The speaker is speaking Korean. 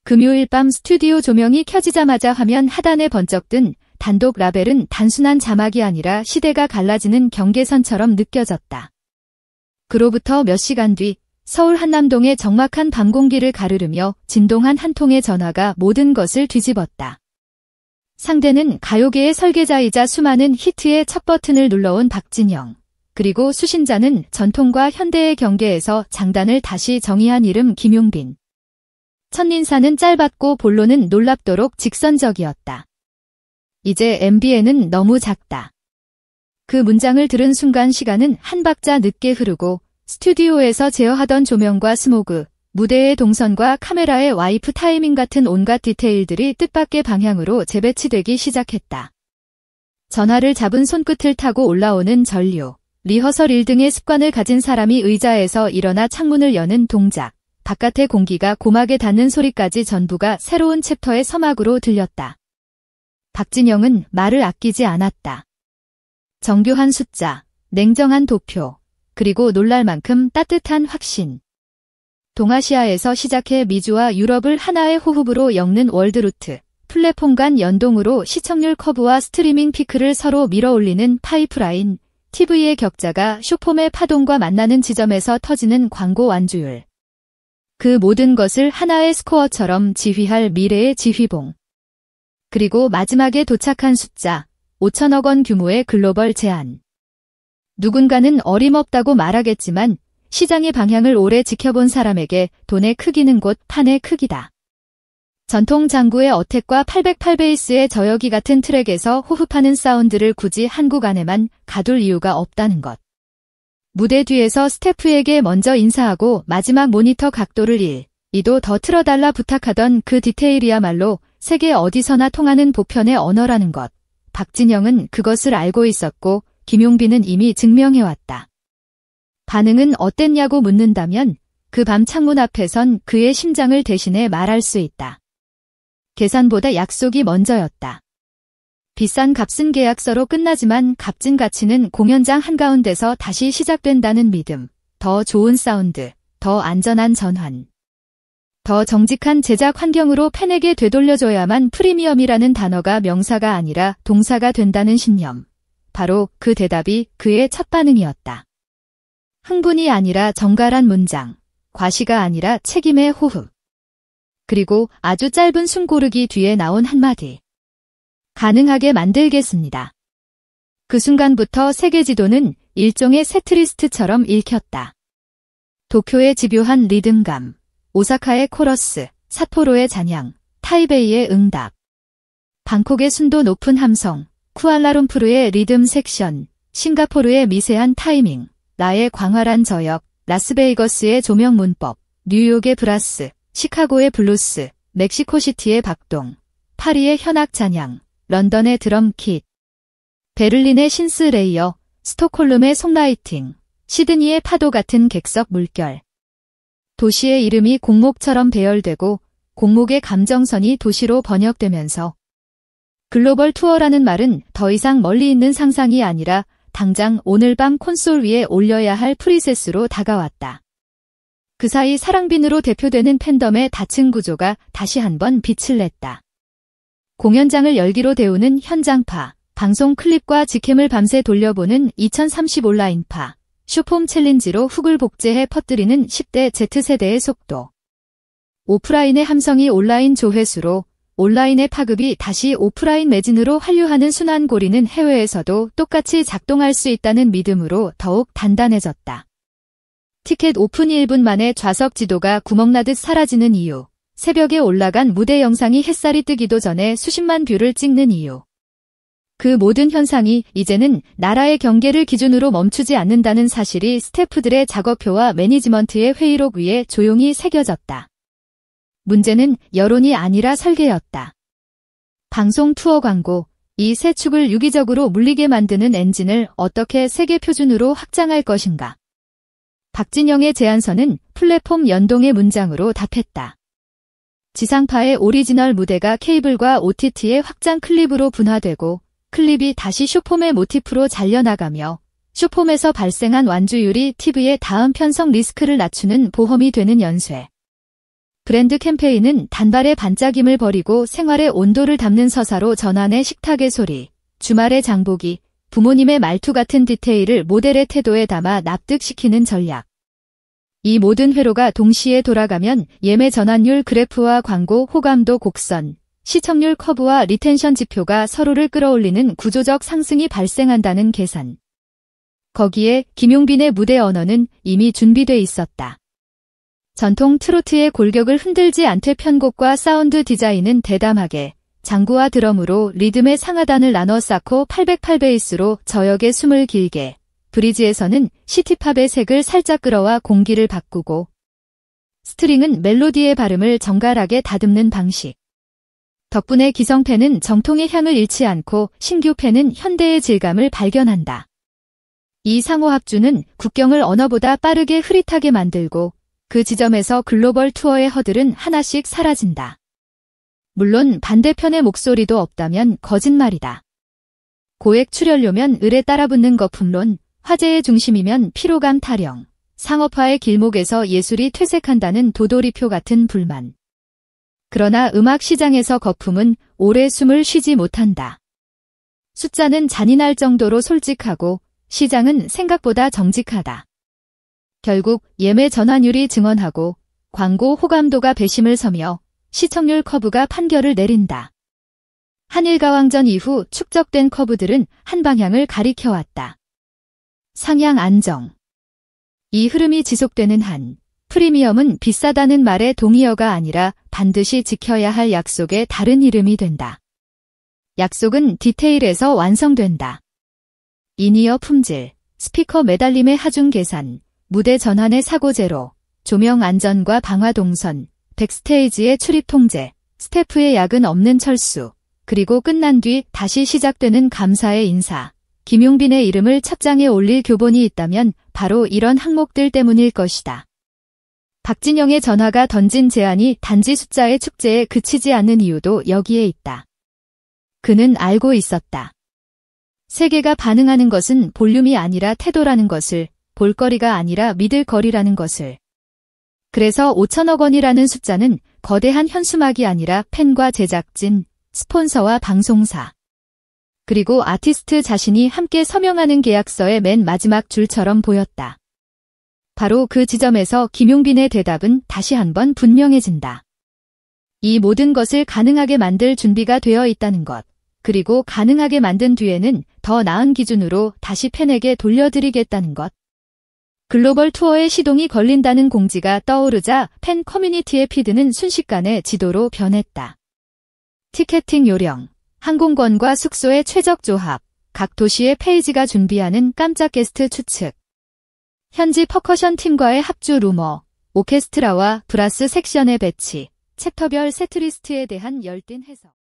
금요일 밤 스튜디오 조명이 켜지자마자 화면 하단에 번쩍 뜬 단독 라벨은 단순한 자막이 아니라 시대가 갈라지는 경계선처럼 느껴졌다. 그로부터 몇 시간 뒤 서울 한남동의 적막한 밤 공기를 가르르며 진동한 한 통의 전화가 모든 것을 뒤집었다. 상대는 가요계의 설계자이자 수많은 히트의 첫 버튼을 눌러온 박진영. 그리고 수신자는 전통과 현대의 경계에서 장단을 다시 정의한 이름 김용빈. 첫인사는 짧았고 본론은 놀랍도록 직선적이었다. 이제 MBN은 너무 작다. 그 문장을 들은 순간 시간은 한 박자 늦게 흐르고 스튜디오에서 제어하던 조명과 스모그, 무대의 동선과 카메라의 와이프 타이밍 같은 온갖 디테일들이 뜻밖의 방향으로 재배치되기 시작했다. 전화를 잡은 손끝을 타고 올라오는 전류, 리허설 1등의 습관을 가진 사람이 의자에서 일어나 창문을 여는 동작, 바깥의 공기가 고막에 닿는 소리까지 전부가 새로운 챕터의 서막으로 들렸다. 박진영은 말을 아끼지 않았다. 정교한 숫자, 냉정한 도표, 그리고 놀랄 만큼 따뜻한 확신. 동아시아에서 시작해 미주와 유럽을 하나의 호흡으로 엮는 월드루트, 플랫폼 간 연동으로 시청률 커브와 스트리밍 피크를 서로 밀어올리는 파이프라인, TV의 격자가 쇼폼의 파동과 만나는 지점에서 터지는 광고 완주율. 그 모든 것을 하나의 스코어처럼 지휘할 미래의 지휘봉. 그리고 마지막에 도착한 숫자, 5천억 원 규모의 글로벌 제안. 누군가는 어림없다고 말하겠지만 시장의 방향을 오래 지켜본 사람에게 돈의 크기는 곧 판의 크기다. 전통 장구의 어택과 808베이스의 저여기 같은 트랙에서 호흡하는 사운드를 굳이 한국 안에만 가둘 이유가 없다는 것. 무대 뒤에서 스태프에게 먼저 인사하고 마지막 모니터 각도를 1~2도 더 틀어달라 부탁하던 그 디테일이야말로 세계 어디서나 통하는 보편의 언어라는 것. 박진영은 그것을 알고 있었고 김용빈은 이미 증명해왔다. 반응은 어땠냐고 묻는다면 그 밤 창문 앞에 선 그의 심장을 대신해 말할 수 있다. 계산보다 약속이 먼저였다. 비싼 값은 계약서로 끝나지만 값진 가치는 공연장 한가운데서 다시 시작된다는 믿음, 더 좋은 사운드, 더 안전한 전환. 더 정직한 제작 환경으로 팬에게 되돌려줘야만 프리미엄이라는 단어가 명사가 아니라 동사가 된다는 신념. 바로 그 대답이 그의 첫 반응이었다. 흥분이 아니라 정갈한 문장, 과시가 아니라 책임의 호흡. 그리고 아주 짧은 숨 고르기 뒤에 나온 한마디. 가능하게 만들겠습니다. 그 순간부터 세계 지도는 일종의 세트리스트처럼 읽혔다. 도쿄의 집요한 리듬감, 오사카의 코러스, 삿포로의 잔향, 타이베이의 응답. 방콕의 순도 높은 함성, 쿠알라룸푸르의 리듬 섹션, 싱가포르의 미세한 타이밍, 라의 광활한 저역, 라스베이거스의 조명 문법, 뉴욕의 브라스, 시카고의 블루스, 멕시코시티의 박동, 파리의 현악 잔향, 런던의 드럼 킷, 베를린의 신스 레이어, 스톡홀름의 송라이팅, 시드니의 파도 같은 객석 물결. 도시의 이름이 곡목처럼 배열되고 곡목의 감정선이 도시로 번역되면서 글로벌 투어라는 말은 더 이상 멀리 있는 상상이 아니라 당장 오늘 밤 콘솔 위에 올려야 할 프리셋으로 다가왔다. 그 사이 사랑빈으로 대표되는 팬덤의 다층 구조가 다시 한번 빛을 냈다. 공연장을 열기로 데우는 현장파, 방송 클립과 직캠을 밤새 돌려보는 2030 온라인파, 쇼폼 챌린지로 훅을 복제해 퍼뜨리는 10대 Z세대의 속도. 오프라인의 함성이 온라인 조회수로, 온라인의 파급이 다시 오프라인 매진으로 한류하는 순환고리는 해외에서도 똑같이 작동할 수 있다는 믿음으로 더욱 단단해졌다. 티켓 오픈 1분 만에 좌석 지도가 구멍나듯 사라지는 이유, 새벽에 올라간 무대 영상이 햇살이 뜨기도 전에 수십만 뷰를 찍는 이유. 그 모든 현상이 이제는 나라의 경계를 기준으로 멈추지 않는다는 사실이 스태프들의 작업표와 매니지먼트의 회의록 위에 조용히 새겨졌다. 문제는 여론이 아니라 설계였다. 방송 투어 광고, 이 세 축을 유기적으로 물리게 만드는 엔진을 어떻게 세계 표준으로 확장할 것인가. 박진영의 제안서는 플랫폼 연동의 문장으로 답했다. 지상파의 오리지널 무대가 케이블과 OTT의 확장 클립으로 분화되고 클립이 다시 쇼폼의 모티프로 잘려나가며 쇼폼에서 발생한 완주율이 TV의 다음 편성 리스크를 낮추는 보험이 되는 연쇄. 브랜드 캠페인은 단발의 반짝임을 버리고 생활의 온도를 담는 서사로 전환의 식탁의 소리, 주말의 장보기, 부모님의 말투 같은 디테일을 모델의 태도에 담아 납득시키는 전략. 이 모든 회로가 동시에 돌아가면 예매 전환율 그래프와 광고 호감도 곡선, 시청률 커브와 리텐션 지표가 서로를 끌어올리는 구조적 상승이 발생한다는 계산. 거기에 김용빈의 무대 언어는 이미 준비돼 있었다. 전통 트로트의 골격을 흔들지 않되 편곡과 사운드 디자인은 대담하게, 장구와 드럼으로 리듬의 상하단을 나눠 쌓고 808베이스로 저역의 숨을 길게, 브리지에서는 시티팝의 색을 살짝 끌어와 공기를 바꾸고, 스트링은 멜로디의 발음을 정갈하게 다듬는 방식. 덕분에 기성팬은 정통의 향을 잃지 않고 신규 팬은 현대의 질감을 발견한다. 이 상호합주는 국경을 언어보다 빠르게 흐릿하게 만들고 그 지점에서 글로벌 투어의 허들은 하나씩 사라진다. 물론 반대편의 목소리도 없다면 거짓말이다. 고액 출연료면 을에 따라붙는 거품론, 화제의 중심이면 피로감 타령, 상업화의 길목에서 예술이 퇴색한다는 도돌이표 같은 불만. 그러나 음악 시장에서 거품은 오래 숨을 쉬지 못한다. 숫자는 잔인할 정도로 솔직하고 시장은 생각보다 정직하다. 결국 예매 전환율이 증언하고 광고 호감도가 배심을 서며 시청률 커브가 판결을 내린다. 한일가왕전 이후 축적된 커브들은 한 방향을 가리켜왔다. 상향 안정. 이 흐름이 지속되는 한 프리미엄은 비싸다는 말의 동의어가 아니라 반드시 지켜야 할 약속의 다른 이름이 된다. 약속은 디테일에서 완성된다. 인이어 품질, 스피커 매달림의 하중 계산, 무대 전환의 사고 제로, 조명 안전과 방화 동선, 백스테이지의 출입 통제, 스태프의 야근 없는 철수, 그리고 끝난 뒤 다시 시작되는 감사의 인사. 김용빈의 이름을 첫 장에 올릴 교본이 있다면 바로 이런 항목들 때문일 것이다. 박진영의 전화가 던진 제안이 단지 숫자의 축제에 그치지 않는 이유도 여기에 있다. 그는 알고 있었다. 세계가 반응하는 것은 볼륨이 아니라 태도라는 것을, 볼거리가 아니라 믿을 거리라는 것을. 그래서 5천억 원이라는 숫자는 거대한 현수막이 아니라 팬과 제작진, 스폰서와 방송사, 그리고 아티스트 자신이 함께 서명하는 계약서의 맨 마지막 줄처럼 보였다. 바로 그 지점에서 김용빈의 대답은 다시 한번 분명해진다. 이 모든 것을 가능하게 만들 준비가 되어 있다는 것, 그리고 가능하게 만든 뒤에는 더 나은 기준으로 다시 팬에게 돌려드리겠다는 것. 글로벌 투어의 시동이 걸린다는 공지가 떠오르자 팬 커뮤니티의 피드는 순식간에 지도로 변했다. 티켓팅 요령, 항공권과 숙소의 최적 조합, 각 도시의 페이지가 준비하는 깜짝 게스트 추측, 현지 퍼커션 팀과의 합주 루머, 오케스트라와 브라스 섹션의 배치, 챕터별 세트리스트에 대한 열띤 해석.